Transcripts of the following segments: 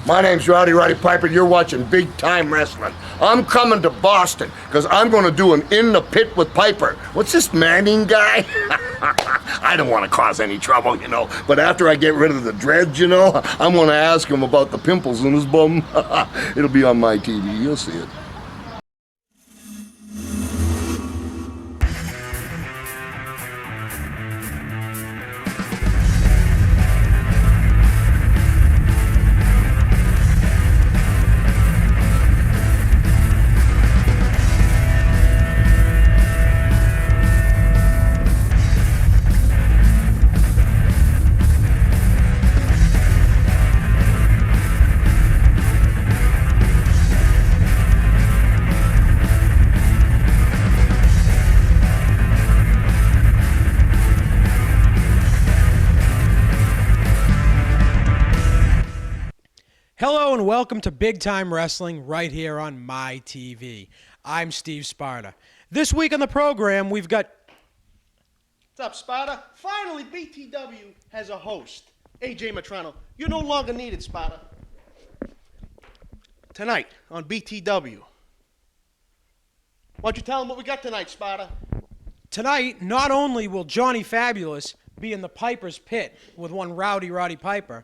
My name's Roddy Piper. You're watching Big Time Wrestling. I'm coming to Boston because I'm going to do an In the Pit with Piper. What's this Manning guy? I don't want to cause any trouble, you know, but after I get rid of the dreads, you know, I'm going to ask him about the pimples in his bum. It'll be on MyTV. You'll see it. Hello and welcome to Big Time Wrestling right here on MyTV. I'm Steve Sparta. This week on the program, we've got... What's up, Sparta? Finally, BTW has a host. AJ Matrano, you're no longer needed, Sparta. Tonight on BTW. Why don't you tell them what we got tonight, Sparta? Tonight, not only will Johnny Fabulous be in the Piper's Pit with one Roddy Piper,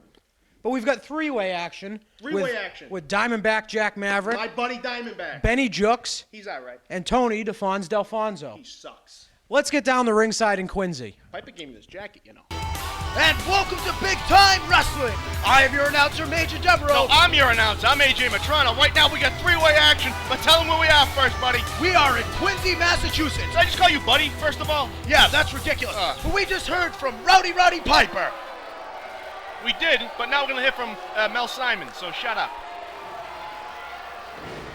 but we've got three-way action. With Diamondback Jack Maverick. My buddy Diamondback. Benny Jooks. He's all right. And Tony DeFons Delfonso. He sucks. Let's get down the ringside in Quincy. Piper gave me this jacket, you know. And welcome to Big Time Wrestling. I am your announcer, Major Devereaux. No, I'm your announcer. I'm AJ Matrano. Right now we got three-way action, but tell them where we are first, buddy. We are in Quincy, Massachusetts. Did I just call you buddy, first of all? Yeah, that's ridiculous. But we just heard from Roddy Piper. We did, but now we're going to hear from Mel Simon, so shut up.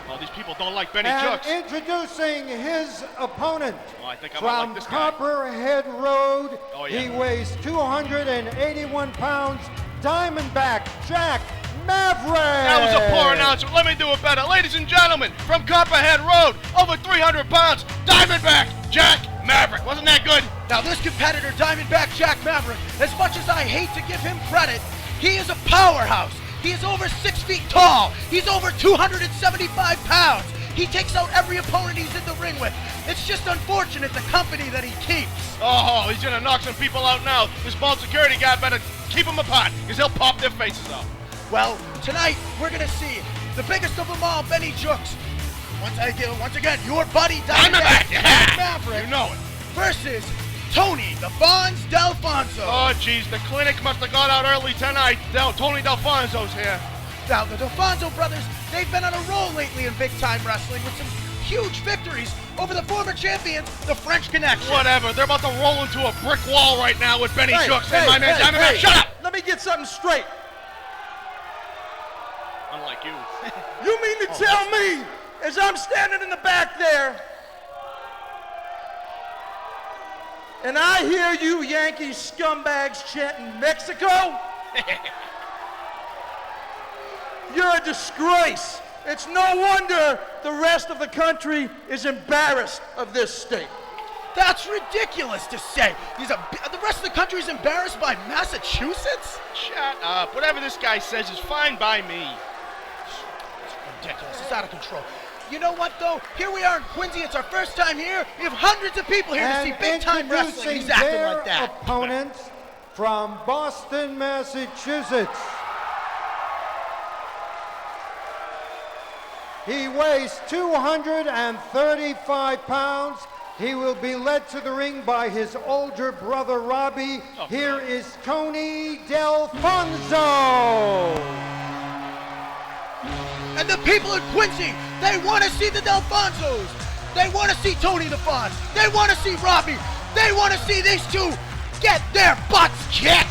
Oh, these people don't like Benny Jooks. Introducing his opponent I think I might from like this guy. Copperhead Road. Oh, yeah. He weighs 281 pounds. Diamondback Jack Maverick. That was a poor announcement. Let me do it better. Ladies and gentlemen, from Copperhead Road, over 300 pounds, Diamondback Jack Maverick. Wasn't that good? Now this competitor, Diamondback Jack Maverick, as much as I hate to give him credit, he is a powerhouse. He is over 6 feet tall. He's over 275 pounds. He takes out every opponent he's in the ring with. It's just unfortunate the company that he keeps. Oh, he's going to knock some people out now. This bald security guy better keep him apart, because he'll pop their faces off. Well, tonight we're going to see the biggest of them all, Benny Jooks. Once again, your buddy Diamondback Jack Maverick. You know it. Versus Tony DeFons Delfonso. Oh, geez, the clinic must have got out early tonight. Tony Delfonso's here. Now, the Delfonso brothers, they've been on a roll lately in big-time wrestling with some huge victories over the former champions, the French Connection. Whatever, they're about to roll into a brick wall right now with Benny Jooks and my man Diamondback. Shut up! Let me get something straight. Unlike you. You mean to tell me, as I'm standing in the back there, and I hear you Yankee scumbags chanting Mexico? You're a disgrace. It's no wonder the rest of the country is embarrassed of this state. That's ridiculous to say. The rest of the country is embarrassed by Massachusetts? Shut up. Whatever this guy says is fine by me. It's ridiculous. It's out of control. You know what, though? Here we are in Quincy. It's our first time here. We have hundreds of people here to see big-time wrestling. He's acting like that. Opponents from Boston, Massachusetts. He weighs 235 pounds. He will be led to the ring by his older brother, Robbie. Here is Tony Delfonso. And the people in Quincy, they want to see the Delfonsos. They want to see Tony DeFons. They want to see Robbie. They want to see these two get their butts kicked.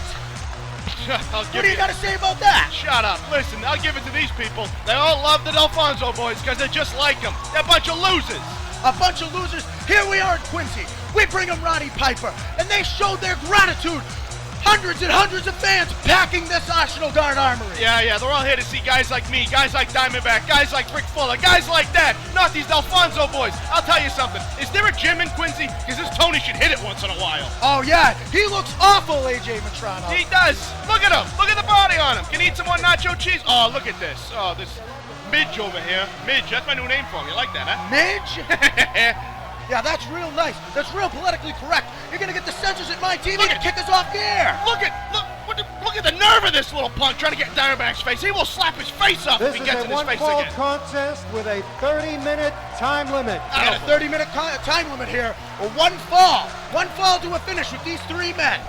What do you got to say about that? Shut up. Listen, I'll give it to these people. They all love the Delfonso boys because they're just like them. They're a bunch of losers. A bunch of losers. Here we are in Quincy. We bring them Roddy Piper, and they showed their gratitude. hundreds and hundreds of fans packing this National Guard Armory. Yeah, they're all here to see guys like me, guys like Diamondback, guys like Rick Fuller, guys like that, not these Alfonso boys. I'll tell you something, is there a gym in Quincy? Because this Tony should hit it once in a while. Oh yeah, he looks awful, AJ Matrano. He does. Look at him. Look at the body on him. Can he eat some more nacho cheese? Oh, look at this. Oh, this Midge over here. Midge, that's my new name for him. You like that, huh? Midge? Yeah, that's real nice. That's real politically correct. You're gonna get the censors at MyTV to kick us off the air. Look at the nerve of this little punk trying to get in Diamondback's face. He will slap his face off if he gets in his face This is a again. one-fall contest with a 30-minute time limit. We got a 30-minute time limit here. Or one fall to a finish with these three men.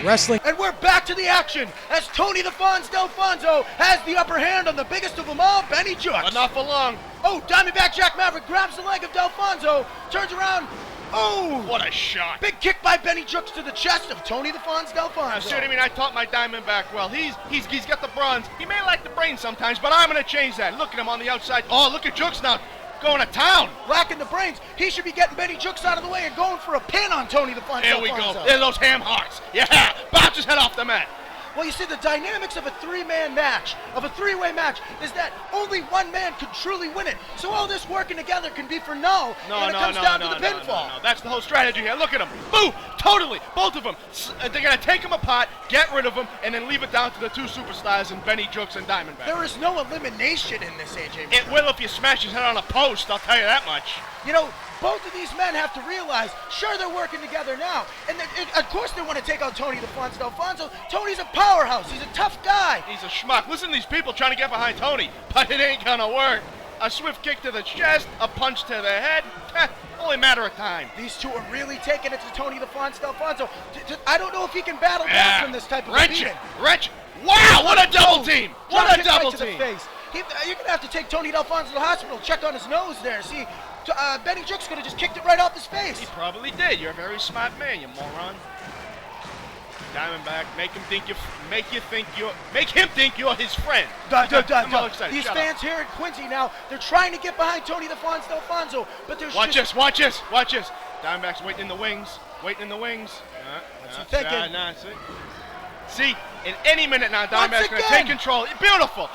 Wrestling. And we're back to the action as Tony the Fonz Delfonso has the upper hand on the biggest of them all, Benny Jux. But not for long. Oh, Diamondback Jack Maverick grabs the leg of Delfonso, turns around. Oh! What a shot. Big kick by Benny Jux to the chest of Tony the Fonz Delfonso. See what I mean? I taught my Diamondback well. He's got the bronze. He may lack the brain sometimes, but I'm going to change that. Look at him on the outside. Oh, look at Jux now. Going to town. Lacking the brains. He should be getting Benny Jux out of the way and going for a pin on Tony the Fonz Here we go. There's those ham hocks. Yeah. Bounce his head off the mat. Well, you see, the dynamics of a three-man match, of a three-way match, is that only one man can truly win it. So all this working together can be for null when it comes down to the pinfall. No. That's the whole strategy here. Look at them. Boo! Totally. Both of them. They're going to take them apart, get rid of them, and then leave it down to the two superstars in Benny Jux and Diamondback. There is no elimination in this, AJ. It will if you smash his head on a post, I'll tell you that much. You know, both of these men have to realize, sure, they're working together now. And of course they want to take out Tony the Fonz Delfonso. Tony's a powerhouse. He's a tough guy. He's a schmuck. Listen to these people trying to get behind Tony, but it ain't going to work. A swift kick to the chest, a punch to the head. Only a matter of time. These two are really taking it to Tony the Fonz Delfonso. I don't know if he can battle back from this type of beating. Wrench. Wow, what a double team. What a double team. You're going to have to take Tony Delfonso to the hospital, check on his nose there. See, Benny Jux could have just kicked it right off his face. He probably did. You're a very smart man, you moron. Diamondback, make him think you're his friend. I'm all excited. These fans here in Quincy now, they're trying to get behind Tony the Fonz Delfonso, but there's Watch this. Diamondback's waiting in the wings. What's he thinking? See, in any minute now, Diamondback's going to take control. Beautiful.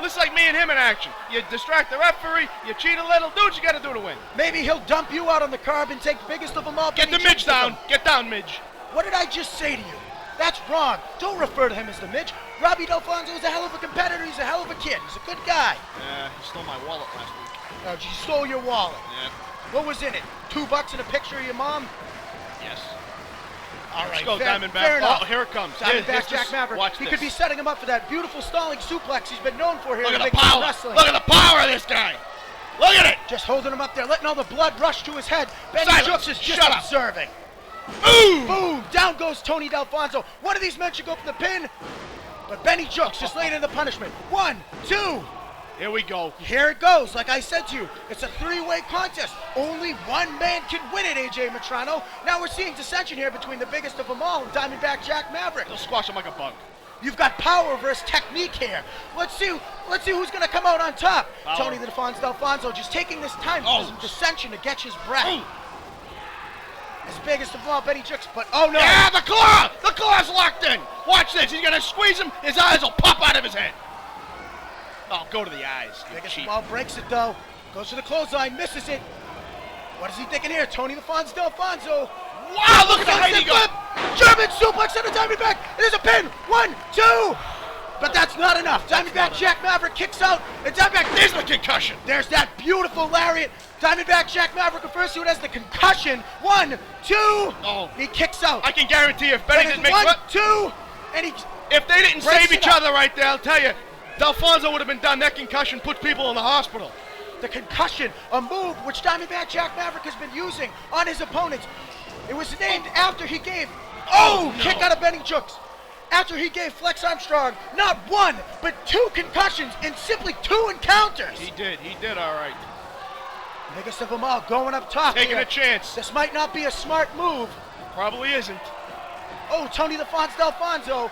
This is like me and him in action. You distract the referee, you cheat a little, do what you got to do to win. Maybe he'll dump you out on the curb and take the biggest of them all. Get the Midge down. Get down, Midge. What did I just say to you? That's wrong. Don't refer to him as the Midge. Robbie Delfonso is a hell of a competitor. He's a hell of a kid. He's a good guy. Yeah, he stole my wallet last week. Oh, he stole your wallet. Yeah. What was in it? $2 and a picture of your mom? Yes. All right, Let's go, Diamondback. Fair enough. Oh, here it comes. Diamondback Jack Maverick. Watch he this. could be setting him up for that beautiful stalling suplex he's been known for here Look in at Big the Time power. Wrestling. Look at the power of this guy. Look at it. Just holding him up there, letting all the blood rush to his head. Benny Jux is just observing. Boom! Boom! Down goes Tony Delfonso. One of these men should go for the pin, but Benny Jux just laying in the punishment. 1, 2. Here we go. Here it goes. Like I said to you, it's a three-way contest. Only one man can win it, AJ Matrano. Now we're seeing dissension here between the biggest of them all, Diamondback Jack Maverick. They'll squash him like a bug. You've got power versus technique here. Let's see who's going to come out on top. Power. Tony the Fonz Delfonso just taking this time for some dissension to catch his breath. As big as the ball, Benny Jux, but oh no! Yeah, the claw! The claw's locked in! Watch this, he's gonna squeeze him, his eyes will pop out of his head. Oh, go to the eyes. Biggest of all breaks it though. Goes to the clothesline, misses it. What is he thinking here? Tony the Fonz Delfonso. Wow, look at the height he got! German suplex on the Diamondback. It is a pin. 1, 2. But that's not enough. Diamondback Jack Maverick kicks out, and Diamondback. There's the concussion. There's that beautiful lariat. Diamondback Jack Maverick refers to it as the concussion. 1, 2. Oh. He kicks out. I can guarantee if Benny didn't make 1, 2, and he. If they didn't breaks save each it up. other right there, I'll tell you, Delfonso would have been done. That concussion puts people in the hospital. The concussion, a move which Diamondback Jack Maverick has been using on his opponents. It was named after he gave. No. Kick out of Benny Jux. After he gave Flex Armstrong not 1, but 2 concussions in simply 2 encounters. He did all right. Biggest of them all, going up top. Taking here. a chance. This might not be a smart move. Probably isn't. Oh, Tony the Fonz Delfonso.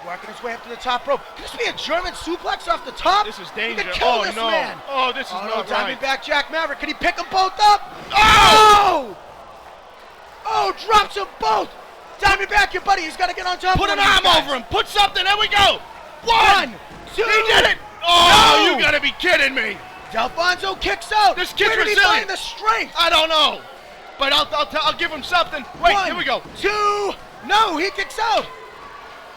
Working his way up to the top rope. Could this be a German suplex off the top? This is He danger. could kill this man. Oh, this is Oh, not no, right. Diamondback Jack Maverick. Could he pick them both up? Oh! drops them both. Diamondback, your buddy, he's got to get on top Put of an arm over him. Put something. There we go. One, two. He did it. Oh, No. you gotta be kidding me. Delfonso kicks out. This kid's Where did he resilient. find the strength? I don't know. But I'll give him something. Wait, One, here we go. Two. No, he kicks out.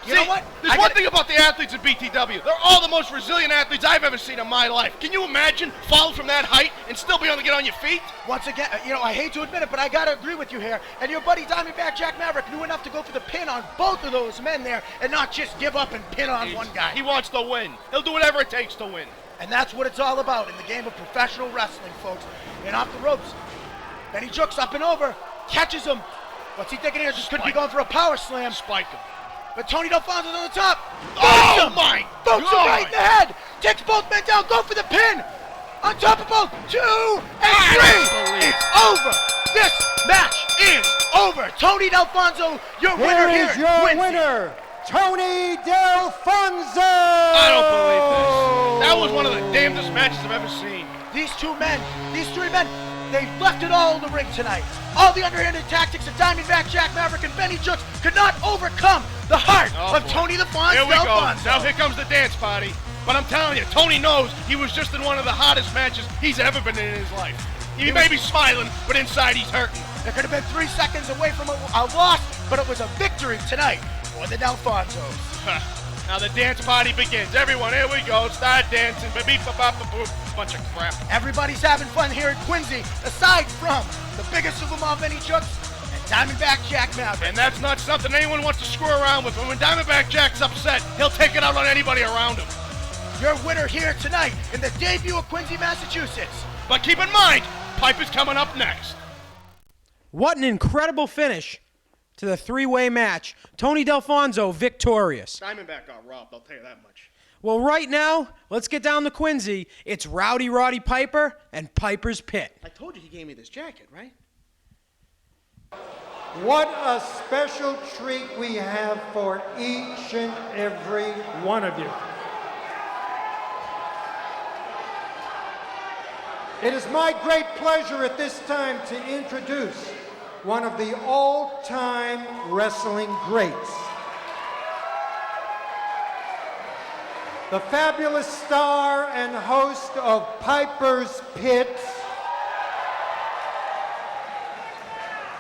You know what? There's one thing about the athletes at BTW. They're all the most resilient athletes I've ever seen in my life. Can you imagine falling from that height and still be able to get on your feet? Once again, I hate to admit it, but I got to agree with you here. And your buddy Diamondback Jack Maverick knew enough to go for the pin on both of those men there and not just give up and pin on one guy. He wants to win. He'll do whatever it takes to win. And that's what it's all about in the game of professional wrestling, folks. And off the ropes, Benny Jooks up and over, catches him. What's he thinking here? Just could be going for a power slam. Spike him. But Tony Delfonso's on the top. Oh, my Boots him God. right in the head. Takes both men down. Go for the pin. On top of both. 2 and 3. It's over. This match is over. Tony Delfonso, your winner Here here. is your wins it. winner, Tony Delfonso! I don't believe this. That was one of the damnedest matches I've ever seen. These two men, these three men, they left it all in the ring tonight. All the underhanded tactics of Diamondback Jack Maverick and Benny Jooks could not overcome the heart of boy. Tony the Fonz Here we go. Delfonso. Now here comes the dance party. But I'm telling you, Tony knows he was just in one of the hottest matches he's ever been in his life. He may be smiling, but inside he's hurting. It could have been 3 seconds away from a loss, but it was a victory tonight for the Delfonsos. Now the dance party begins. Everyone, here we go. Start dancing. Ba-beep-ba-bop-ba-boop. Bunch of crap. Everybody's having fun here at Quincy, aside from the biggest of them all, Benny Jooks, and Diamondback Jack Maverick. And that's not something anyone wants to screw around with. When Diamondback Jack's upset, he'll take it out on anybody around him. Your winner here tonight in the debut of Quincy, Massachusetts. But keep in mind, Piper's coming up next. What an incredible finish to the three-way match. Tony Delfonso victorious. Diamondback got robbed, I'll tell you that much. Well, right now, let's get down to Quincy. It's Rowdy Roddy Piper and Piper's Pit. I told you he gave me this jacket, right? What a special treat we have for each and every one of you. It is my great pleasure at this time to introduce one of the all-time wrestling greats. The fabulous star and host of Piper's Pit.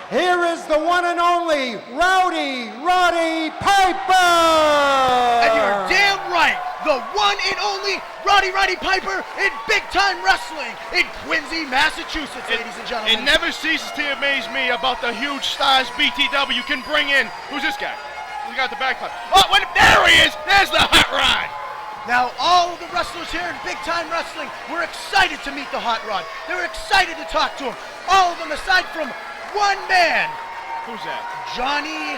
Here is the one and only Rowdy Roddy Piper! And you're damn right, the one and only Rowdy Roddy Piper in big-time wrestling in Quincy, Massachusetts, ladies and It gentlemen. never ceases to amaze me about the huge stars BTW can bring in. Who's this guy? Who's got the backpack? Oh, there he is! There's the hot rod! Now, all of the wrestlers here in big-time wrestling were excited to meet the Hot Rod. They were excited to talk to him. All of them, aside from one man, Who's that? Johnny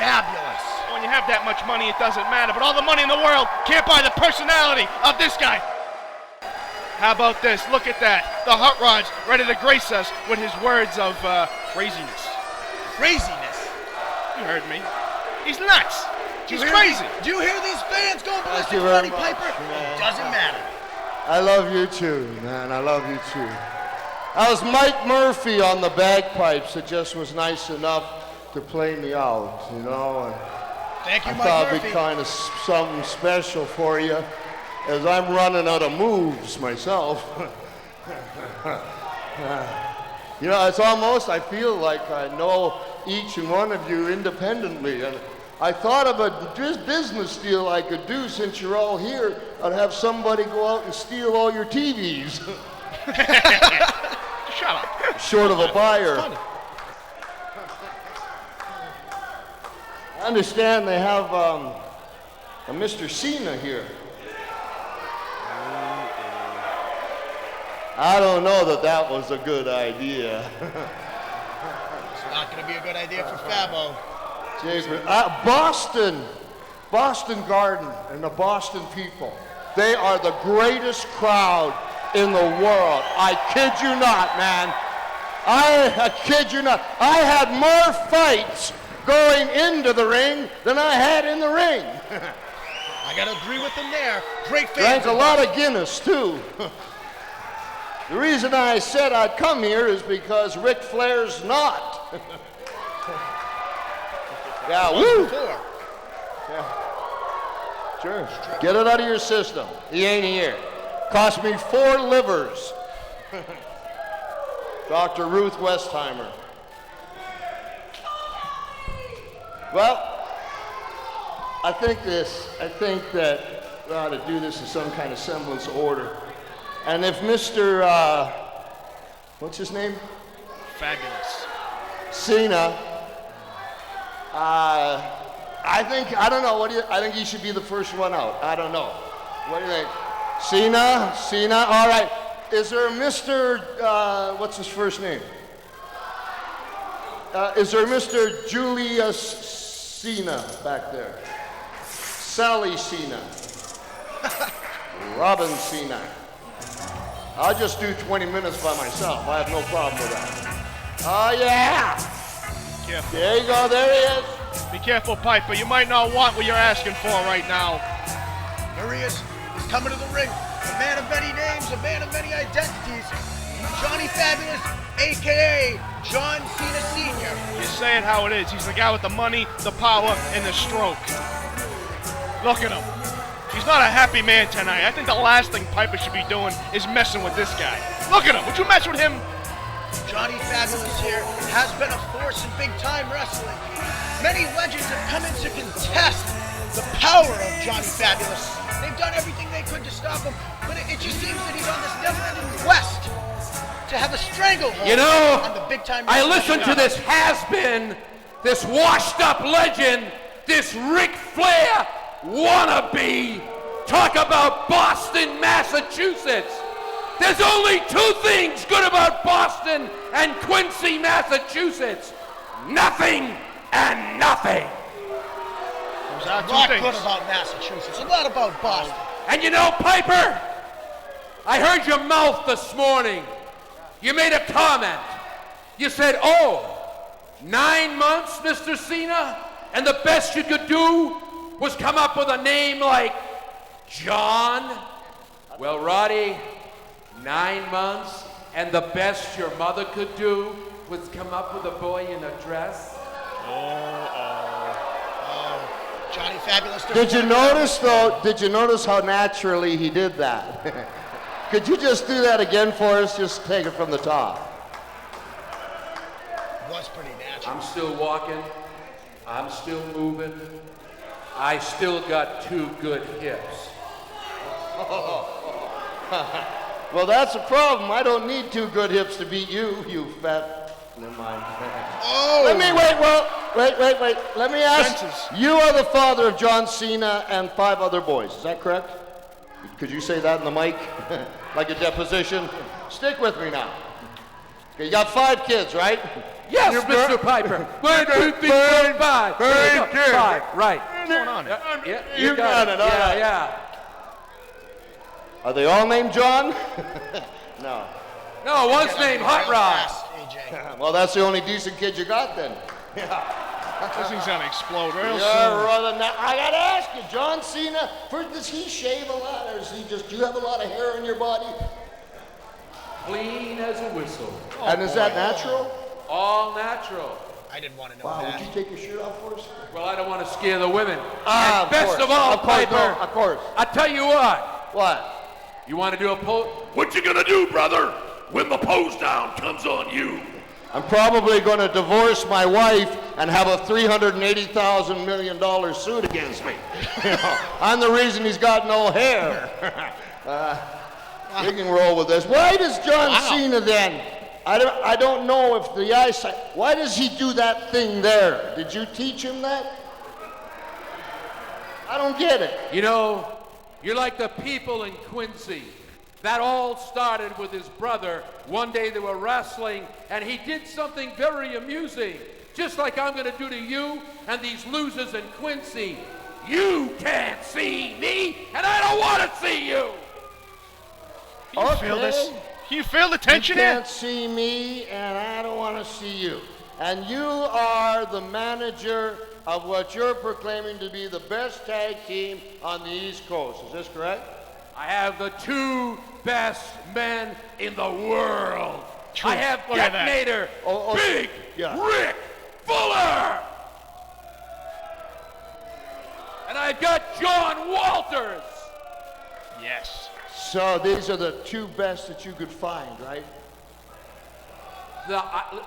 Fabulous. When you have that much money, it doesn't matter. But all the money in the world can't buy the personality of this guy. How about this? Look at that. The Hot Rod's ready to grace us with his words of craziness. Craziness. You heard me. He's nuts. He's Do you hear crazy. Do you hear these fans going ballistic you for very Roddy Piper? It doesn't matter. I love you too, man. I love you too. That was Mike Murphy on the bagpipes that just was nice enough to play me out, you know. And Thank you, I Mike thought it'd Murphy. be kind of something special for you, as I'm running out of moves myself. You know, it's almost, I feel like I know each and one of you independently. And I thought of a business deal I could do since you're all here. I'd have somebody go out and steal all your TVs. Shut up. Short of a buyer. I understand they have a Mr. Cena here. I don't know that that was a good idea. It's not going to be a good idea for Fabo. Boston Garden and the Boston people, they are the greatest crowd in the world. I kid you not, man. I kid you not. I had more fights going into the ring than I had in the ring. I got to agree with him there. Great fans. Drank a lot of Guinness, too. The reason I said I'd come here is because Ric Flair's not. Yeah, woo! Sure. Get it out of your system. He ain't here. Cost me 4 livers. Dr. Ruth Westheimer. Well, I think that we ought to do this in some kind of semblance of order. And if Mr. What's his name? Fabulous. Cena, I don't know, I think he should be the first one out. I don't know. What do you think? Cena, all right. Is there Mr., what's his first name? Is there Mr. Julius Cena back there? Sally Cena. Robin Cena. I'll just do 20 minutes by myself. I have no problem with that. Oh, yeah. Careful. There you go. There he is. Be careful, Piper. You might not want what you're asking for right now. Here he is. He's coming to the ring. A man of many names, a man of many identities. Johnny Fabulous, a.k.a. John Cena Sr. You say it how it is. He's the guy with the money, the power, and the stroke. Look at him. He's not a happy man tonight. I think the last thing Piper should be doing is messing with this guy. Look at him. Would you mess with him? Johnny Fabulous here has been a force in big-time wrestling. Many legends have come in to contest the power of Johnny Fabulous. They've done everything they could to stop him, but it just seems that he's on this never-ending quest to have a stranglehold on the big-time I wrestling. listen to this has-been, this washed-up legend, this Ric Flair wannabe talk about Boston, Massachusetts. There's only 2 things good about Boston and Quincy, Massachusetts. Nothing and nothing. Those are A 2 lot things. good about Massachusetts, a lot about Boston. And you know, Piper, I heard your mouth this morning. You made a comment. You said, 9 months, Mr. Cena, and the best you could do was come up with a name like John. Well, Roddy, 9 months, and the best your mother could do was come up with a boy in a dress. Johnny Fabulous. Did you notice how naturally he did that? Could you just do that again for us? Just take it from the top. Was pretty natural. I'm still walking. I'm still moving. I still got 2 good hips. Well, that's a problem. I don't need 2 good hips to beat you, you fat. Never mind. Wait. Let me ask. Senses. You are the father of John Cena and 5 other boys. Is that correct? Could you say that in the mic? Like a deposition? Stick with me now. Okay, you got 5 kids, right? Yes, Mr. Piper. 1, 2, 3, 4, 5. There you go. 5, right. What's going on here? Yeah, You got it, all right. Yeah. Are they all named John? No. No, one's named Hot Rod. AJ. Well, that's the only decent kid you got then. This thing's gonna explode real Yeah, soon. rather not. I gotta ask you, John Cena, first, does he shave a lot, or does he just, do you have a lot of hair on your body? Clean as a whistle. And is that natural? All natural. I didn't want to know Wow, that. would you take your shirt off for us? Well, I don't want to scare the women. Ah, And best course. of all, Of course, Piper, no, of course. I tell you what. What? You want to do a pose? What you gonna do, brother, when the pose down comes on you? I'm probably going to divorce my wife and have a $380,000 million suit against me. You know, I'm the reason he's got no hair. We can roll with this. Why does John Cena then? I don't know if the eyesight. Why does he do that thing there? Did you teach him that? I don't get it. You know, you're like the people in Quincy. That all started with his brother. One day they were wrestling, and he did something very amusing. Just like I'm going to do to you and these losers in Quincy. You can't see me, and I don't want to see you. Can you feel this? Can you feel the tension You here? can't see me, and I don't want to see you. And you are the manager of what you're proclaiming to be the best tag team on the East Coast. Is this correct? I have the 2 best men in the world. True. I have Look at that. Detonator, Oh, Big yeah. Rick Fuller. And I've got John Walters. Yes. So these are the two best that you could find, right?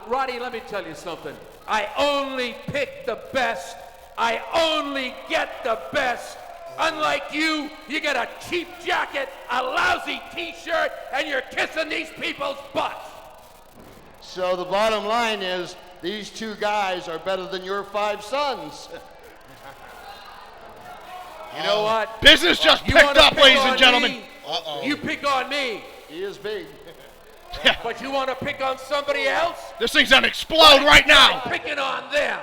Roddy, let me tell you something. I only pick the best. I only get the best. Unlike you, you get a cheap jacket, a lousy t-shirt, and you're kissing these people's butts. So the bottom line is, these two guys are better than your 5 sons. You know what? Business just You picked wanna up, pick ladies on and gentlemen. me? You pick on me. He is big. But you want to pick on somebody else? This thing's gonna explode right now. I'm picking on them.